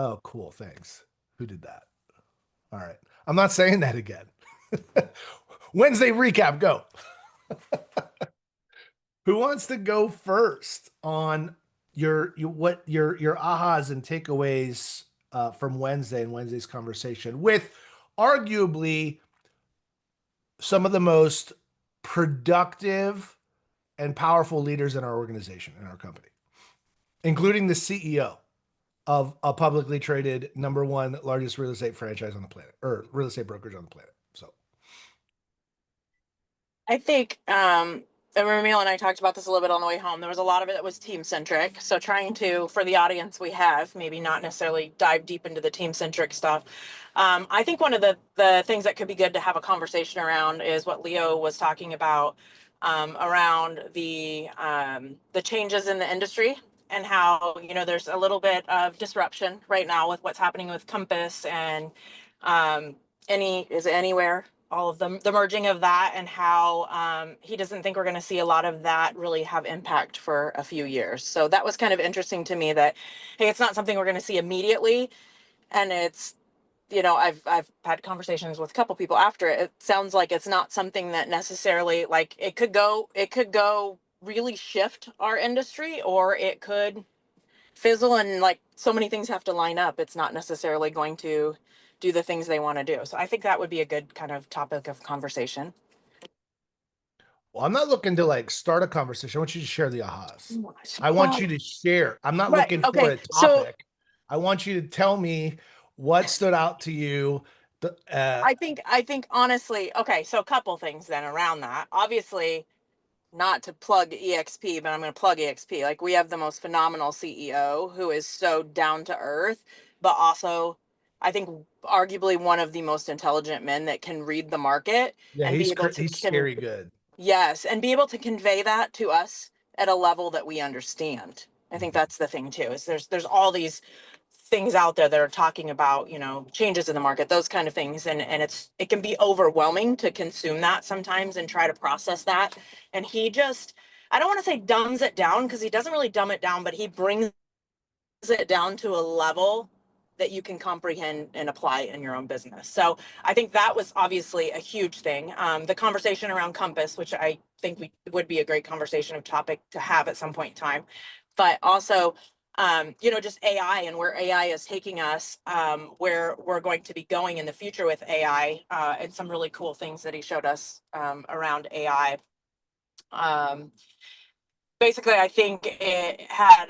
Oh, cool. Thanks. Who did that? All right. I'm not saying that again. Wednesday recap, go. Who wants to go first on your ahas and takeaways from Wednesday and Wednesday's conversation with arguably some of the most productive and powerful leaders in our organization, in our company, including the CEO of a publicly traded number one largest real estate franchise on the planet, or real estate brokerage on the planet. So I think and Ramil and I talked about this a little bit on the way home. There was a lot of it that was team centric. So trying to, for the audience we have, maybe not necessarily dive deep into the team centric stuff. I think one of the things that could be good to have a conversation around is what Leo was talking about around the changes in the industry and how, you know, there's a little bit of disruption right now with what's happening with Compass and um, is it Anywhere, all of them, the merging of that, and how he doesn't think we're going to see a lot of that really have impact for a few years. So that was kind of interesting to me that, hey, it's not something we're going to see immediately. And it's, you know, I've had conversations with a couple people after it. It sounds like it's not something that necessarily, like, it could go really shift our industry, or it could fizzle, and like so many things have to line up. It's not necessarily going to do the things they want to do. So I think that would be a good kind of topic of conversation. well, I'm not looking to like start a conversation. I want you to share the ahas. I want Well, you to share. I'm not right. looking for Okay. a So topic. I want you to tell me what stood out to you. I think honestly, okay, so a couple things then around that. Obviously, not to plug EXP, but I'm going to plug EXP. Like, we have the most phenomenal CEO who is so down to earth, but also I think arguably one of the most intelligent men that can read the market Yeah, and be able to he's scary good. yes, and be able to convey that to us at a level that we understand. I think Mhm. that's the thing too. Is there's all these things out there that are talking about, you know, changes in the market, those kind of things, and it can be overwhelming to consume that sometimes and try to process that. And he just, I don't want to say dumbs it down, because he doesn't really dumb it down, but he brings it down to a level that you can comprehend and apply in your own business. So I think that was obviously a huge thing. The conversation around Compass, which I think would be a great conversation of topic to have at some point in time, but also, you know, just AI and where AI is taking us, where we're going to be going in the future with AI, and some really cool things that he showed us around AI. Um, Basically, I think it had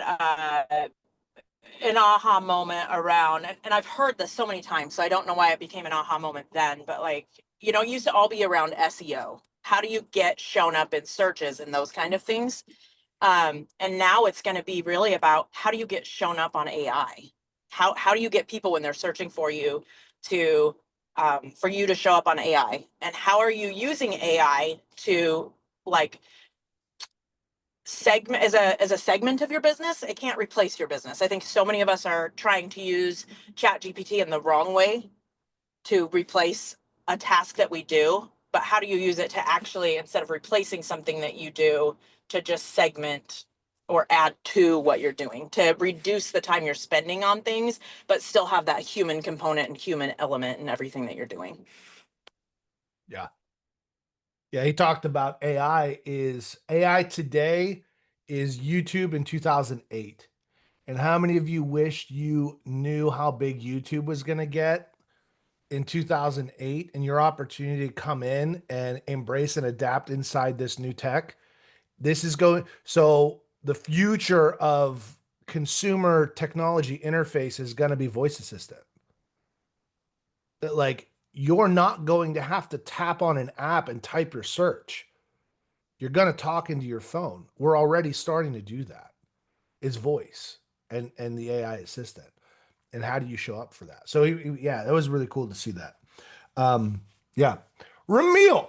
an aha moment around, and I've heard this so many times, so I don't know why it became an aha moment then, but like, you know, it used to all be around SEO. How do you get shown up in searches and those kind of things? And now it's going to be really about how do you get shown up on AI? How do you get people when they're searching to for you to show up on AI? And how are you using AI to, like, segment as a segment of your business? It can't replace your business. I think so many of us are trying to use chat gpt in the wrong way to replace a task that we do. But how do you use it to actually, instead of replacing something that you do, to just segment or add to what you're doing, to reduce the time you're spending on things, but still have that human component and human element in everything that you're doing. Yeah. Yeah, he talked about AI today is YouTube in 2008. And how many of you wished you knew how big YouTube was going to get in 2008, and your opportunity to come in and embrace and adapt inside this new tech? This is going, so the future of consumer technology interface is going to be voice assistant. That, like, you're not going to have to tap on an app and type your search. You're going to talk into your phone. We're already starting to do that. It's voice and the AI assistant. And how do you show up for that? So yeah, that was really cool to see that. Yeah. Ramil.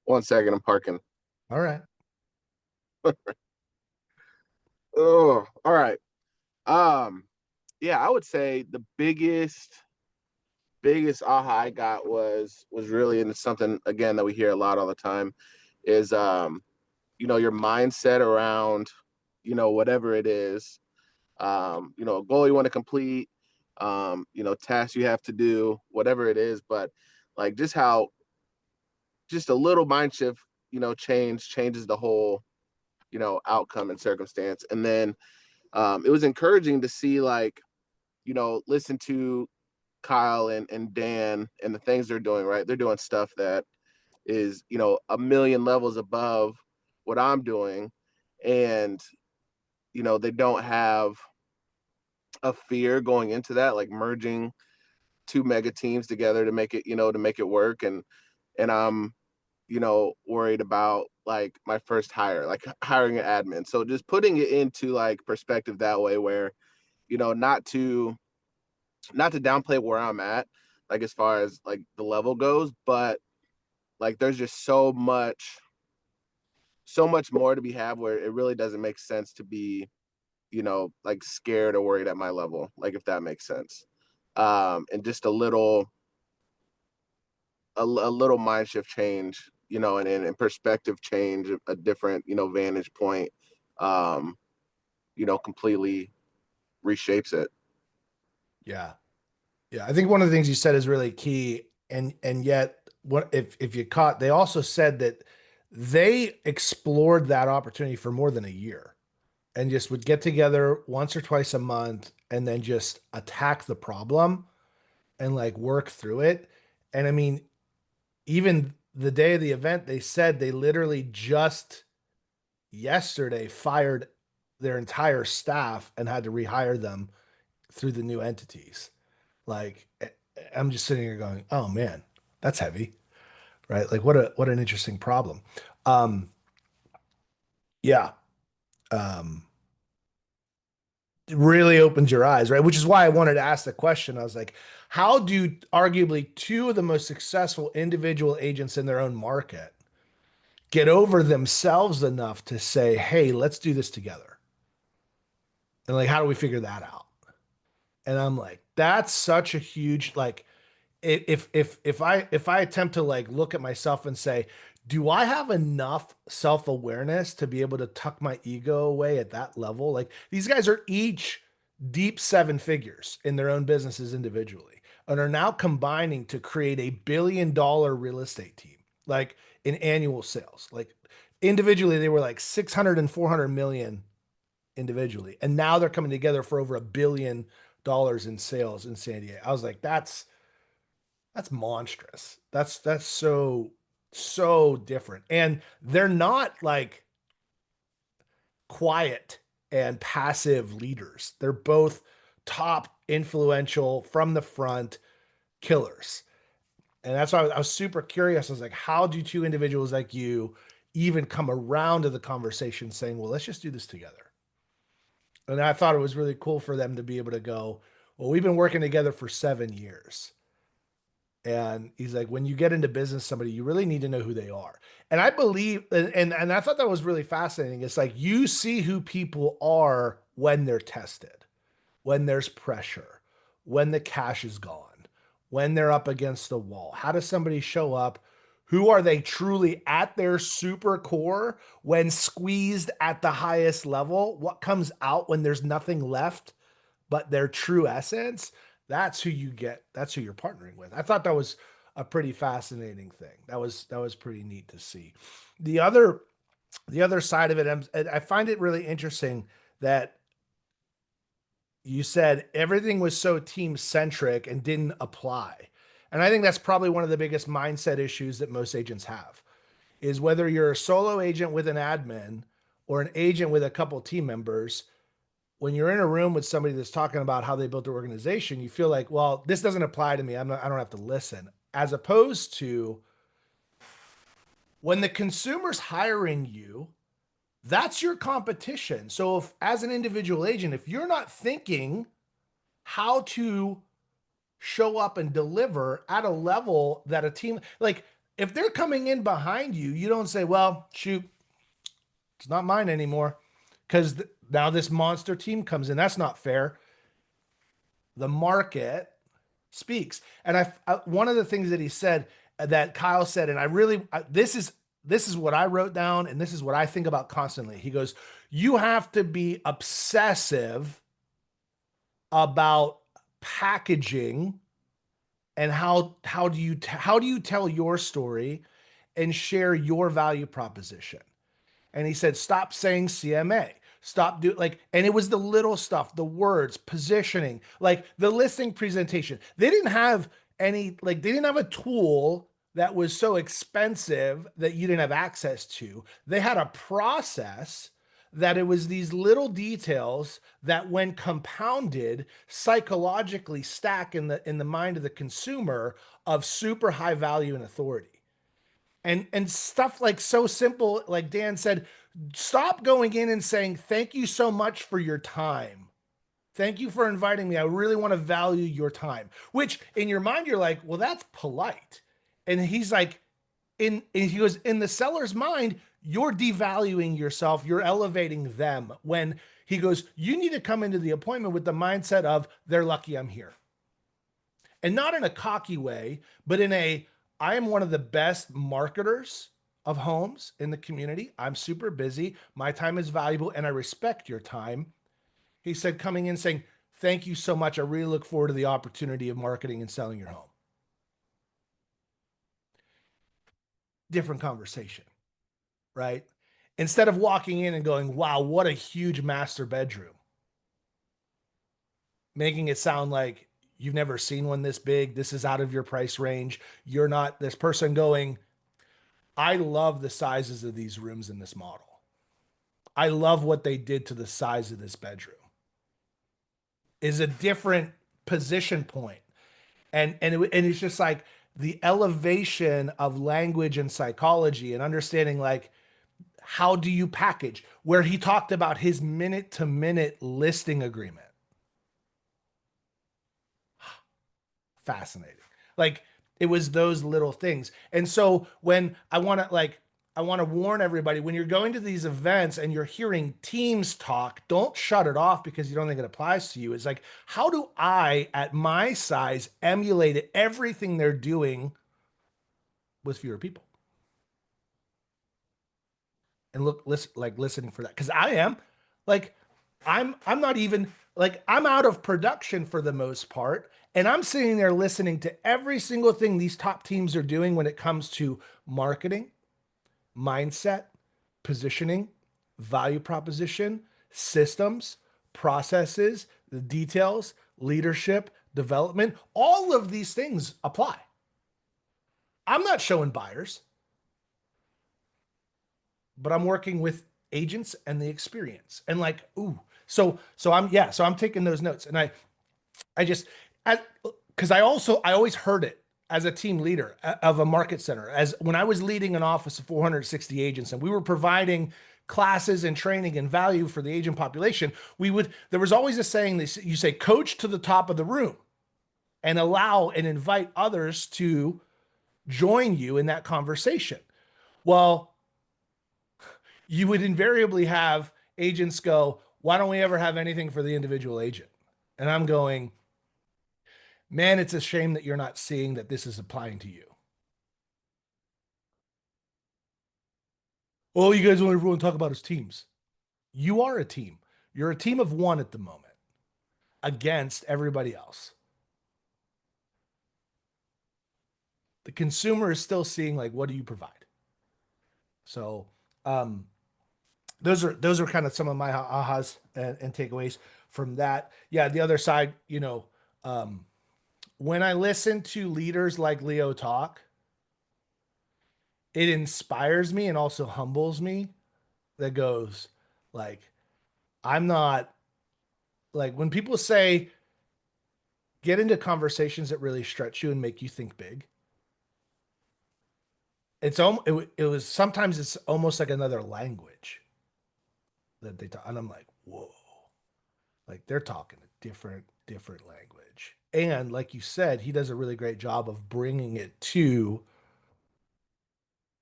1 second, I'm parking. All right. Oh, all right. Um, yeah, I would say the biggest aha I got was really into something again that we hear a lot all the time is your mindset around, whatever it is, a goal you want to complete, tasks you have to do, whatever it is. But like just a little mind shift, changes the whole, outcome and circumstance. And then it was encouraging to see, like, listen to Kyle and Dan and the things they're doing, right? They're doing stuff that is, a million levels above what I'm doing. And, they don't have a fear going into that, like merging two mega teams together to make it, work. And I'm, worried about like my first hire, like hiring an admin. So just putting it into like perspective that way, where, not to downplay where I'm at, like as far as like the level goes, but like there's just so much more to be had, where it really doesn't make sense to be, like scared or worried at my level, like if that makes sense. And just a little mind shift change, and perspective change, a different, vantage point, um, completely reshapes it. Yeah. Yeah. I think one of the things you said is really key. And yet what if you caught, they also said that they explored that opportunity for more than a year and just would get together once or twice a month and then just attack the problem and like work through it. And I mean, even the day of the event, they said they literally just yesterday fired their entire staff and had to rehire them through the new entities. Like I'm just sitting here going, "Oh man, that's heavy." Right? Like what an interesting problem. Um yeah. Um it really opens your eyes, right? Which is why I wanted to ask the question. I was like, how do arguably two of the most successful individual agents in their own market get over themselves enough to say, "Hey, let's do this together." And like, how do we figure that out? And I'm like, that's such a huge like if I attempt to like look at myself and say, do I have enough self-awareness to be able to tuck my ego away at that level? Like these guys are each deep seven figures in their own businesses individually and are now combining to create $1 billion real estate team, like in annual sales. Like individually, they were like 600 and 400 million individually. And now they're coming together for over $1 billion in sales in San Diego. I was like, that's monstrous. That's so different. And they're not like quiet and passive leaders. They're both top influential from the front killers. And that's why I was super curious. I was like, how do two individuals like you even come around to the conversation saying, well, let's just do this together? And I thought it was really cool for them to be able to go, well, we've been working together for 7 years. And he's like, when you get into business, somebody, you really need to know who they are. And I believe, and I thought that was really fascinating. It's like you see who people are when they're tested, when there's pressure, when the cash is gone, when they're up against the wall. How does somebody show up? Who are they truly at their super core when squeezed at the highest level? What comes out when there's nothing left but their true essence? That's who you get. That's who you're partnering with. I thought that was a pretty fascinating thing. That was pretty neat to see. The other the other side of it, I find it really interesting that you said everything was so team centric and didn't apply. And I think that's probably one of the biggest mindset issues that most agents have is whether you're a solo agent with an admin or an agent with a couple team members. When you're in a room with somebody that's talking about how they built their organization, you feel like, well, this doesn't apply to me. I don't have to listen. As opposed to when the consumer's hiring you, that's your competition. So if as an individual agent, if you're not thinking how to show up and deliver at a level that a team, like if they're coming in behind you, you don't say, well, shoot, it's not mine anymore. Because now this monster team comes in. That's not fair. The market speaks. And one of the things that he said that Kyle said, and this is this is what I wrote down, and this is what I think about constantly. He goes, you have to be obsessive about packaging and how do you tell your story and share your value proposition. And he said, stop saying CMA. Stop do like, and it was the little stuff, the words, positioning, like the listing presentation. They didn't have they didn't have a tool that was so expensive that you didn't have access to. They had a process that it was these little details that when compounded psychologically stack in the mind of the consumer of super high value and authority. And stuff like so simple, like Dan said, stop going in and saying thank you so much for your time, thank you for inviting me, I really want to value your time, which in your mind you're like, well, that's polite. And he's like, he goes, in the seller's mind you're devaluing yourself, you're elevating them. When he goes, you need to come into the appointment with the mindset of they're lucky I'm here, and not in a cocky way, but in a, I am one of the best marketers of homes in the community. I'm super busy. My time is valuable and I respect your time. He said, coming in saying, thank you so much. I really look forward to the opportunity of marketing and selling your home. Different conversation, right? Instead of walking in and going, wow, what a huge master bedroom, making it sound like you've never seen one this big. This is out of your price range. You're not this person going, I love the sizes of these rooms in this model. I love what they did to the size of this bedroom. Is a different position point. And it's just like the elevation of language and psychology and understanding like how do you package, where he talked about his minute to minute listing agreement. Fascinating. Like it was those little things. And so when I want to warn everybody, when you're going to these events and you're hearing teams talk, don't shut it off because you don't think it applies to you. It's like, how do I, at my size, emulate everything they're doing with fewer people? And listening for that. Because I am like, I'm not even like, I'm out of production for the most part. And I'm sitting there listening to every single thing these top teams are doing when it comes to marketing, mindset, positioning, value proposition, systems, processes, the details, leadership, development. All of these things apply. I'm not showing buyers, but I'm working with agents and the experience. And like, ooh, so I'm taking those notes. And I just, because I always heard it as a team leader of a market center, as when I was leading an office of 460 agents and we were providing classes and training and value for the agent population, there was always a saying, you say, coach to the top of the room and allow and invite others to join you in that conversation. Well, you would invariably have agents go, why don't we ever have anything for the individual agent? And I'm going, man, it's a shame that you're not seeing that this is applying to you. All you guys want everyone to talk about is teams. You are a team. You're a team of one at the moment against everybody else. The consumer is still seeing like, what do you provide? So those are kind of some of my ahas and takeaways from that. Yeah, the other side, when I listen to leaders like Leo talk, it inspires me and also humbles me. That goes like, I'm not like, when people say get into conversations that really stretch you and make you think big. It was sometimes it's almost like another language that they talk, and I'm like, whoa, like they're talking a different language. And like you said, he does a really great job of bringing it to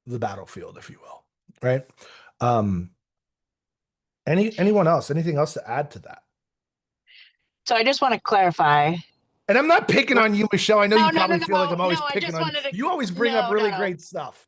the battlefield, if you will, right? Um, anyone else? Anything else to add to that? So I just want to clarify. And I'm not picking on you, Michelle. I know No, you no, no, probably feel like no, I'm no. always I picking just on you. wanted to. You always bring up No, really no. great stuff.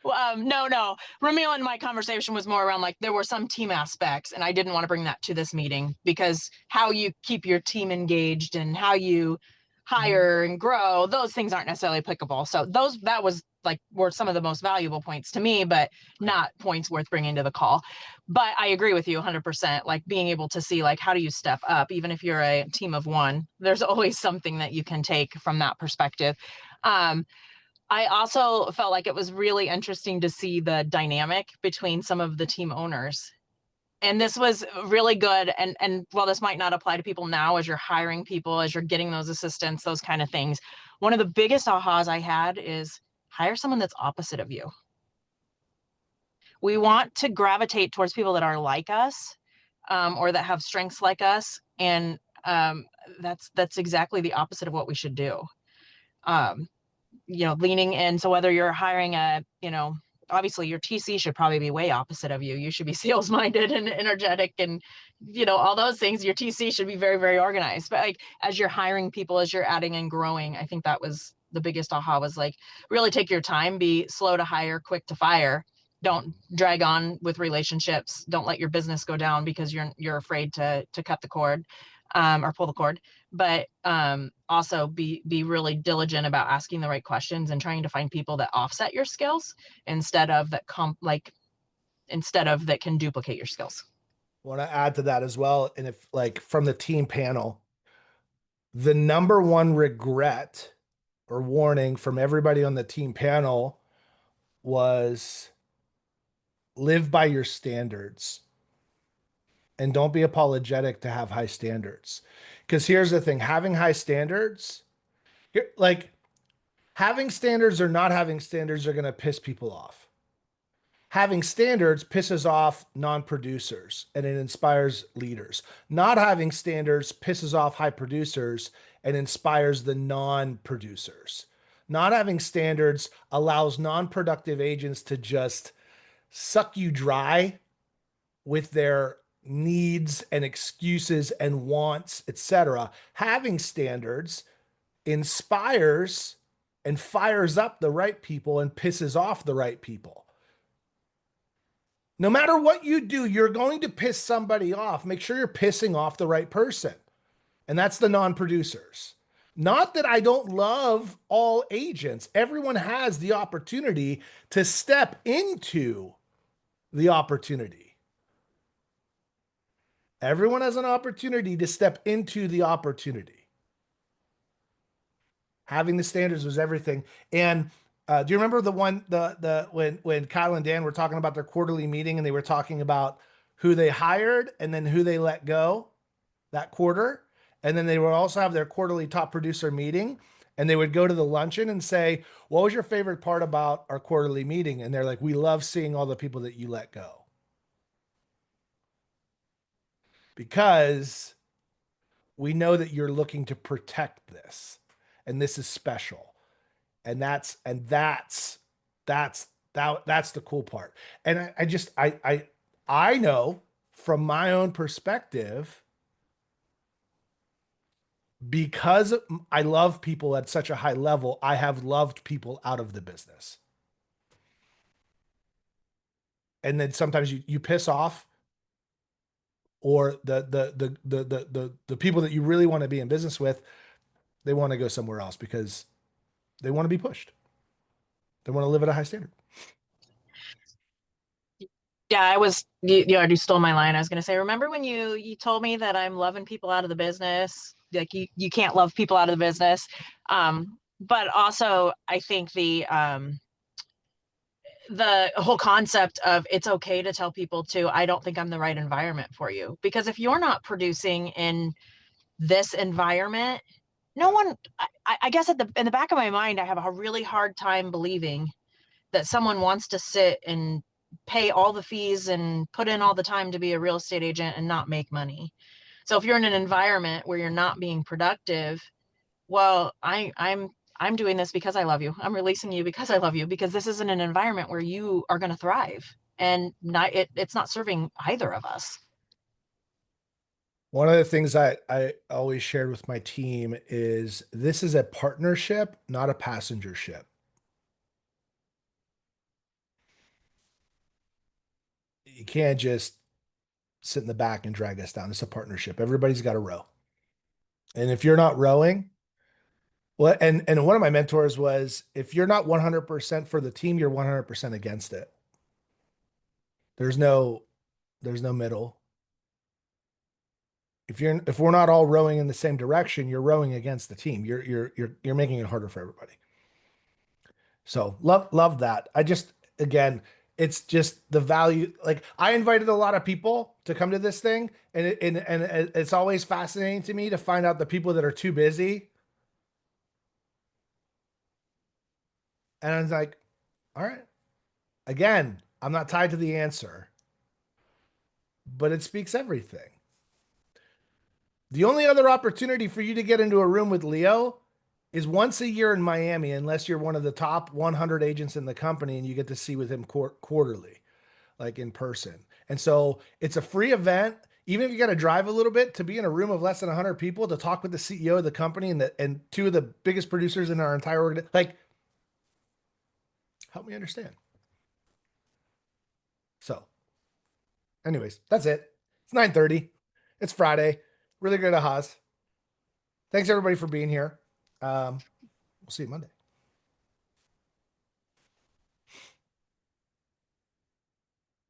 No. Ramil and my conversation was more around like there were some team aspects, and I didn't want to bring that to this meeting because how you keep your team engaged and how you hire and grow, those things aren't necessarily applicable. So that was like were some of the most valuable points to me, but not points worth bringing to the call. But I agree with you 100%. Like being able to see like how do you step up, even if you're a team of one, there's always something that you can take from that perspective. I also felt like it was really interesting to see the dynamic between some of the team owners. And this was really good. And while this might not apply to people now as you're hiring people, as you're getting those assistants, those kind of things, one of the biggest ahas I had is hire someone that's opposite of you. We want to gravitate towards people that are like us, or that have strengths like us. And that's exactly the opposite of what we should do. Leaning in. So whether you're hiring obviously your TC should probably be way opposite of you. You should be sales minded and energetic and, all those things. Your TC should be very, very organized. But like, as you're hiring people, as you're adding and growing, I think that was the biggest aha was like, really take your time, be slow to hire, quick to fire. Don't drag on with relationships. Don't let your business go down because you're afraid to cut the cord, or pull the cord. But also be really diligent about asking the right questions and trying to find people that offset your skills instead of that can duplicate your skills. I want to add to that as well. And if like from the team panel, the number one regret or warning from everybody on the team panel was live by your standards and don't be apologetic to have high standards. Because here's the thing, having high standards, like having standards or not having standards are going to piss people off. Having standards pisses off non-producers and it inspires leaders. Not having standards pisses off high producers and inspires the non-producers. Not having standards allows non-productive agents to just suck you dry with their needs and excuses and wants, etc. Having standards inspires and fires up the right people and pisses off the right people. No matter what you do, you're going to piss somebody off. Make sure you're pissing off the right person. And that's the non-producers. Not that I don't love all agents. Everyone has the opportunity to step into the opportunity. Everyone has an opportunity to step into the opportunity. Having the standards was everything. And do you remember when Kyle and Dan were talking about their quarterly meeting and they were talking about who they hired and then who they let go that quarter? And then they would also have their quarterly top producer meeting and they would go to the luncheon and say, what was your favorite part about our quarterly meeting? And they're like, we love seeing all the people that you let go. Because we know that you're looking to protect this and this is special. And that's the cool part. And I know from my own perspective, because I love people at such a high level, I have loved people out of the business. And then sometimes you piss off or the people that you really want to be in business with, they want to go somewhere else because they want to be pushed. They want to live at a high standard. Yeah, you already stole my line. I was going to say, remember when you told me that I'm loving people out of the business? Like you can't love people out of the business. But also I think the whole concept of it's okay to tell people to, I don't think I'm the right environment for you. Because if you're not producing in this environment, no one, I guess in the back of my mind, I have a really hard time believing that someone wants to sit and pay all the fees and put in all the time to be a real estate agent and not make money. So if you're in an environment where you're not being productive, well, I'm doing this because I love you. I'm releasing you because I love you, because this isn't an environment where you are going to thrive, and it's not serving either of us. One of the things I always shared with my team is this is a partnership, not a passenger ship. You can't just sit in the back and drag us down. It's a partnership. Everybody's got to row. And if you're not rowing, well, and one of my mentors was, if you're not 100% for the team, you're 100% against it. There's no middle. If we're not all rowing in the same direction, you're rowing against the team. You're making it harder for everybody. So love that. I just, again, it's just the value. Like, I invited a lot of people to come to this thing, and it's always fascinating to me to find out the people that are too busy. And I was like, all right, again, I'm not tied to the answer, but it speaks everything. The only other opportunity for you to get into a room with Leo is once a year in Miami, unless you're one of the top 100 agents in the company and you get to see with him quarterly, like in person. And so it's a free event. Even if you got to drive a little bit, to be in a room of less than 100 people to talk with the CEO of the company and two of the biggest producers in our entire organization, like, help me understand. So anyways, that's it. It's 9:30. It's Friday. Really good at Haas. Thanks everybody for being here. We'll see you Monday.